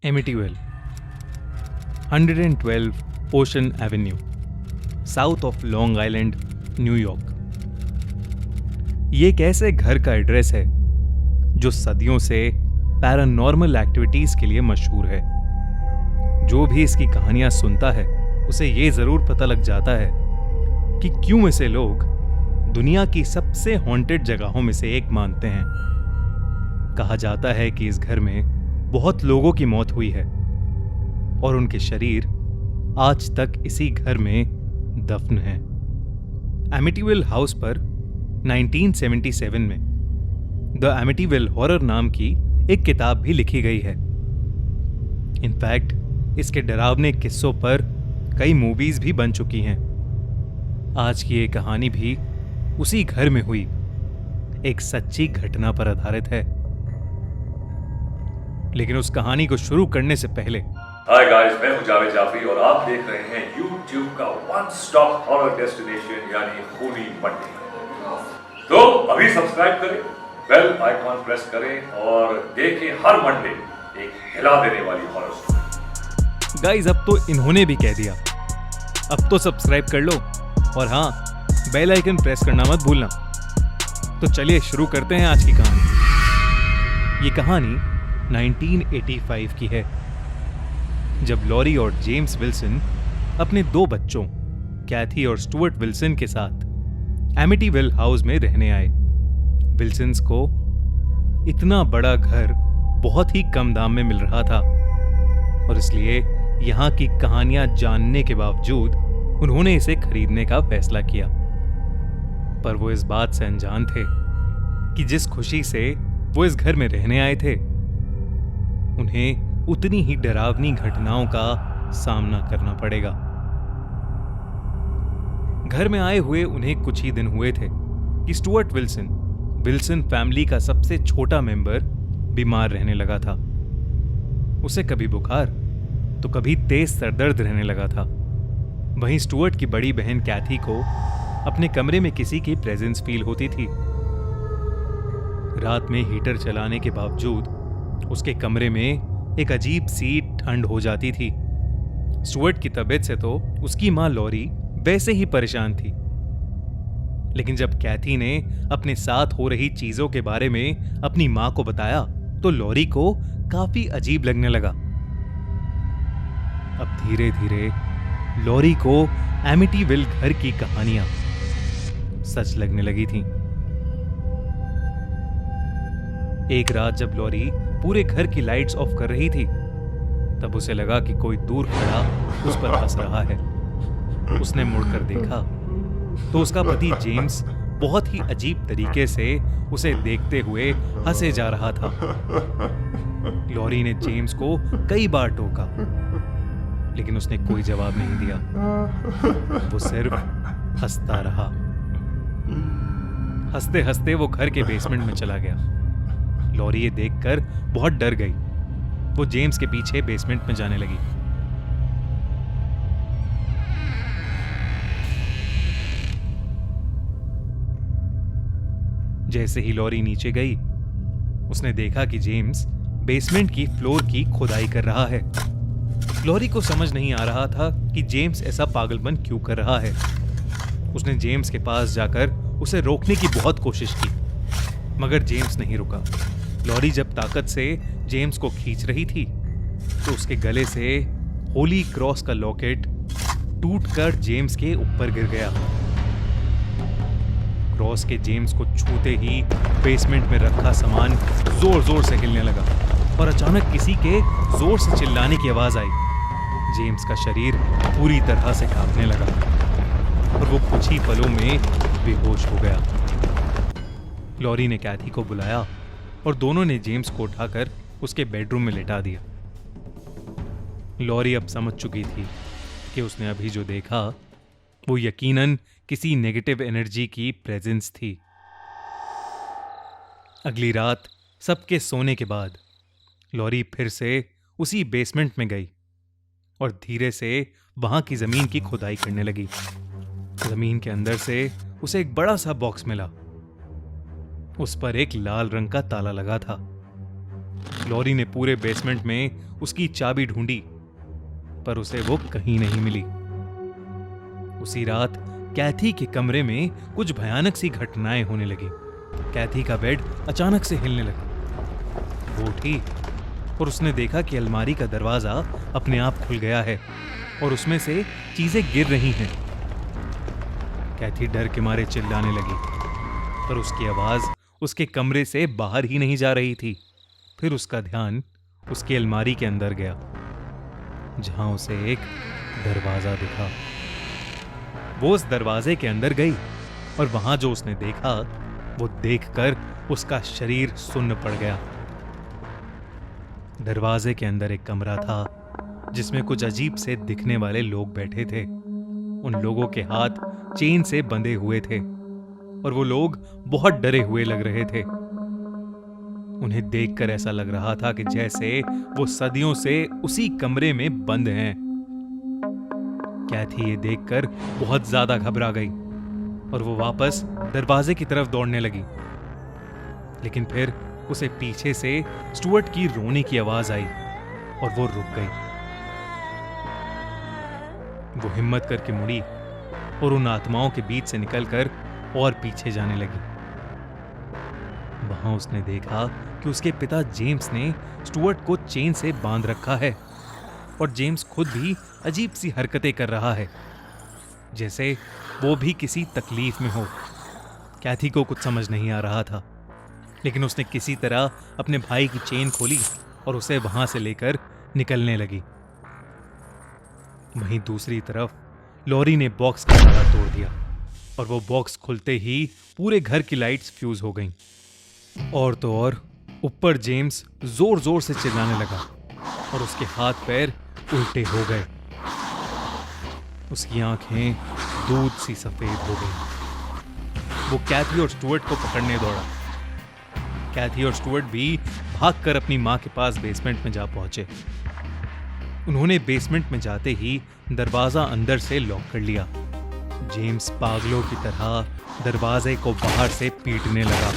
एमिटीवेल 112 ocean Avenue, south of long island, New York. ये एक ऐसे घर का एड्रेस है जो सदियों से पैरानॉर्मल एक्टिविटीज के लिए मशहूर है। जो भी इसकी कहानियां सुनता है उसे ये जरूर पता लग जाता है कि क्यों इसे लोग दुनिया की सबसे हॉन्टेड जगहों में से एक मानते हैं। कहा जाता है कि इस घर में बहुत लोगों की मौत हुई है और उनके शरीर आज तक इसी घर में दफन हैं। एमिटीविल हाउस पर 1977 में द एमिटीविल हॉरर नाम की एक किताब भी लिखी गई है। इनफैक्ट इसके डरावने किस्सों पर कई मूवीज भी बन चुकी हैं। आज की ये कहानी भी उसी घर में हुई एक सच्ची घटना पर आधारित है। लेकिन उस कहानी को शुरू करने से पहले हाय गाइस, मैं हूं जावेद जाफरी और आप देख रहे हैं YouTube का वन स्टॉप हॉरर डेस्टिनेशन यानी खूनी मंडे। तो अभी सब्सक्राइब करें, बेल आइकॉन प्रेस करें और देखें हर मंडे एक हिला देने वाली हॉरर स्टोरी। गाइस, अब तो इन्होंने भी कह दिया, अब तो सब्सक्राइब कर लो और हाँ, बेल आइकन प्रेस करना मत भूलना। तो चलिए शुरू करते हैं आज की कहानी। ये कहानी 1985 की है, जब लॉरी और जेम्स विल्सन अपने दो बच्चों कैथी और स्टुअर्ट विल्सन के साथ एमिटीविल हाउस में रहने आए। विल्सन्स को इतना बड़ा घर बहुत ही कम दाम में मिल रहा था और इसलिए यहाँ की कहानियां जानने के बावजूद उन्होंने इसे खरीदने का फैसला किया। पर वो इस बात से अनजान थे कि जिस खुशी से वो इस घर में रहने आए थे, उन्हें उतनी ही डरावनी घटनाओं का सामना करना पड़ेगा। घर में आए हुए उन्हें कुछ ही दिन हुए थे कि स्टुअर्ट विल्सन फैमिली का सबसे छोटा मेंबर बीमार रहने लगा था। उसे कभी बुखार तो कभी तेज सरदर्द रहने लगा था। वहीं स्टुअर्ट की बड़ी बहन कैथी को अपने कमरे में किसी की प्रेजेंस फील होती थी। रात में हीटर चलाने के बावजूद उसके कमरे में एक अजीब सी ठंड हो जाती थी। स्टुअर्ट की तबीयत से तो उसकी मां लॉरी वैसे ही परेशान थी, लेकिन जब कैथी ने अपने साथ हो रही चीजों के बारे में अपनी मां को बताया तो लॉरी को काफी अजीब लगने लगा। अब धीरे धीरे लॉरी को एमिटीविल घर की कहानियां सच लगने लगी थी। एक रात जब लॉरी पूरे घर की लाइट्स ऑफ कर रही थी, तब उसे लगा कि कोई दूर खड़ा उस पर हंस रहा है। उसने मुड़कर देखा तो उसका पति जेम्स बहुत ही अजीब तरीके से उसे देखते हुए हंसे जा रहा था। लॉरी ने जेम्स को कई बार टोका, लेकिन उसने कोई जवाब नहीं दिया। वो सिर्फ हंसता रहा। हंसते हंसते वो घर के बेसमेंट में चला गया। लॉरी ये देखकर बहुत डर गई। वो जेम्स के पीछे बेसमेंट में जाने लगी। जैसे ही लॉरी नीचे गई, उसने देखा कि जेम्स बेसमेंट की फ्लोर की खुदाई कर रहा है। लॉरी को समझ नहीं आ रहा था कि जेम्स ऐसा पागलपन क्यों कर रहा है। उसने जेम्स के पास जाकर उसे रोकने की बहुत कोशिश की, मगर जेम्स नहीं रुका। लॉरी जब ताकत से जेम्स को खींच रही थी तो उसके गले से होली क्रॉस का लॉकेट टूटकर जेम्स के ऊपर गिर गया। क्रॉस के जेम्स को छूते ही बेसमेंट में रखा सामान जोर जोर से हिलने लगा और अचानक किसी के जोर से चिल्लाने की आवाज आई। जेम्स का शरीर पूरी तरह से कांपने लगा और वो कुछ ही पलों में बेहोश हो गया। लॉरी ने कैथी को बुलाया और दोनों ने जेम्स को उठाकर उसके बेडरूम में लेटा दिया। लॉरी अब समझ चुकी थी कि उसने अभी जो देखा वो यकीनन किसी नेगेटिव एनर्जी की प्रेजेंस थी। अगली रात सबके सोने के बाद लॉरी फिर से उसी बेसमेंट में गई और धीरे से वहां की जमीन की खुदाई करने लगी। जमीन के अंदर से उसे एक बड़ा सा बॉक्स मिला। उस पर एक लाल रंग का ताला लगा था। लॉरी ने पूरे बेसमेंट में उसकी चाबी ढूंढी, पर उसे वो कहीं नहीं मिली। उसी रात कैथी के कमरे में कुछ भयानक सी घटनाएं होने लगी। कैथी का बेड अचानक से हिलने लगा। वो उठी और उसने देखा कि अलमारी का दरवाजा अपने आप खुल गया है और उसमें से चीजें गिर रही हैं। कैथी डर के मारे चिल्लाने लगी, पर उसकी आवाज उसके कमरे से बाहर ही नहीं जा रही थी। फिर उसका ध्यान उसकी अलमारी के अंदर गया, जहां उसे एक दरवाजा दिखा। वो उस दरवाजे के अंदर गई और वहां जो उसने देखा वो देखकर उसका शरीर सुन्न पड़ गया। दरवाजे के अंदर एक कमरा था जिसमें कुछ अजीब से दिखने वाले लोग बैठे थे। उन लोगों के हाथ चेन से बंधे हुए थे और वो लोग बहुत डरे हुए लग रहे थे। उन्हें देखकर ऐसा लग रहा था कि जैसे वो सदियों से उसी कमरे में बंद हैं। कैथी ये देखकर बहुत ज्यादा घबरा गई और वो वापस दरवाजे की तरफ दौड़ने लगी। लेकिन फिर उसे पीछे से स्टुअर्ट की रोने की आवाज आई और वो रुक गई। वो हिम्मत करके मुड़ी और उन आत्माओं के बीच से निकलकर और पीछे जाने लगी। वहां उसने देखा कि उसके पिता जेम्स ने स्टुअर्ट को चेन से बांध रखा है और जेम्स खुद भी अजीब सी हरकतें कर रहा है, जैसे वो भी किसी तकलीफ में हो। कैथी को कुछ समझ नहीं आ रहा था, लेकिन उसने किसी तरह अपने भाई की चेन खोली और उसे वहां से लेकर निकलने लगी। वहीं दूसरी तरफ लॉरी ने बॉक्स का ताला तोड़ दिया और वो बॉक्स खुलते ही पूरे घर की लाइट्स फ्यूज हो गईं। और तो और ऊपर जेम्स जोर जोर से चिल्लाने लगा और उसके हाथ पैर उल्टे हो गए। उसकी आंखें दूध सी सफेद हो गई। वो कैथी और स्टुअर्ट को पकड़ने दौड़ा। कैथी और स्टुअर्ट भी भागकर अपनी मां के पास बेसमेंट में जा पहुंचे। उन्होंने बेसमेंट में जाते ही दरवाजा अंदर से लॉक कर लिया। जेम्स पागलों की तरह दरवाजे को बाहर से पीटने लगा।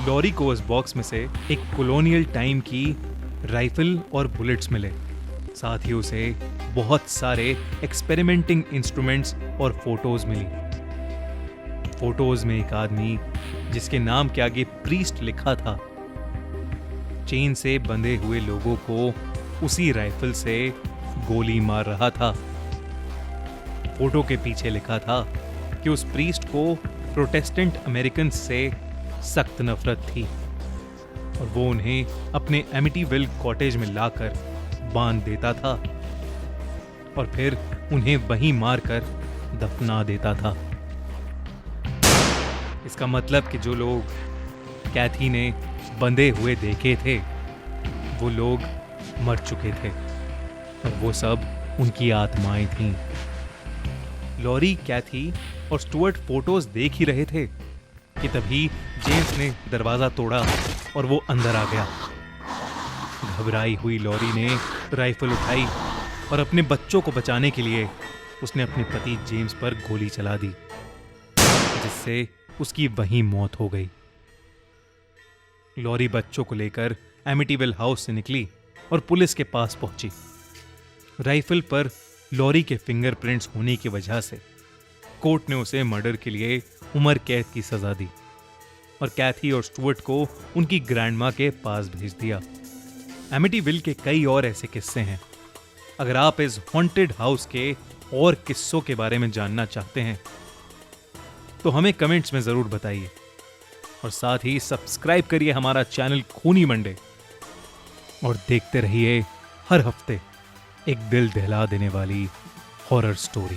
लॉरी को उस बॉक्स में से एक कॉलोनियल टाइम की राइफल और बुलेट्स मिले। साथ ही उसे बहुत सारे एक्सपेरिमेंटिंग इंस्ट्रूमेंट्स और फोटोज मिली। फोटोज में एक आदमी जिसके नाम के आगे प्रीस्ट लिखा था, चेन से बंधे हुए लोगों को उसी राइफल से गोली मार रहा था। फोटो के पीछे लिखा था कि उस प्रीस्ट को प्रोटेस्टेंट अमेरिकन से सख्त नफरत थी और वो उन्हें अपने एमिटीविल कॉटेज में लाकर बांध देता था और फिर उन्हें वहीं मारकर दफना देता था। इसका मतलब कि जो लोग कैथी ने बंधे हुए देखे थे वो लोग मर चुके थे और वो सब उनकी आत्माएं थीं। लॉरी, कैथी और स्टुअर्ट फोटोज देख ही रहे थे कि तभी जेम्स ने दरवाजा तोड़ा और वो अंदर आ गया। घबराई हुई लॉरी ने राइफल उठाई और अपने बच्चों को बचाने के लिए उसने अपने पति जेम्स पर गोली चला दी, जिससे उसकी वहीं मौत हो गई। लॉरी बच्चों को लेकर एमिटीविल हाउस से निकली और पुलिस के पास पहुंची। राइफल पर लॉरी के फिंगरप्रिंट्स होने की वजह से कोर्ट ने उसे मर्डर के लिए उम्र कैद की सजा दी और कैथी और स्टुअर्ट को उनकी ग्रैंडमा के पास भेज दिया। एमिटीविल के कई और ऐसे किस्से हैं। अगर आप इस हॉन्टेड हाउस के और किस्सों के बारे में जानना चाहते हैं तो हमें कमेंट्स में जरूर बताइए और साथ ही सब्सक्राइब करिए हमारा चैनल खूनी मंडे और देखते रहिए हर हफ्ते एक दिल दहला देने वाली हॉरर स्टोरी।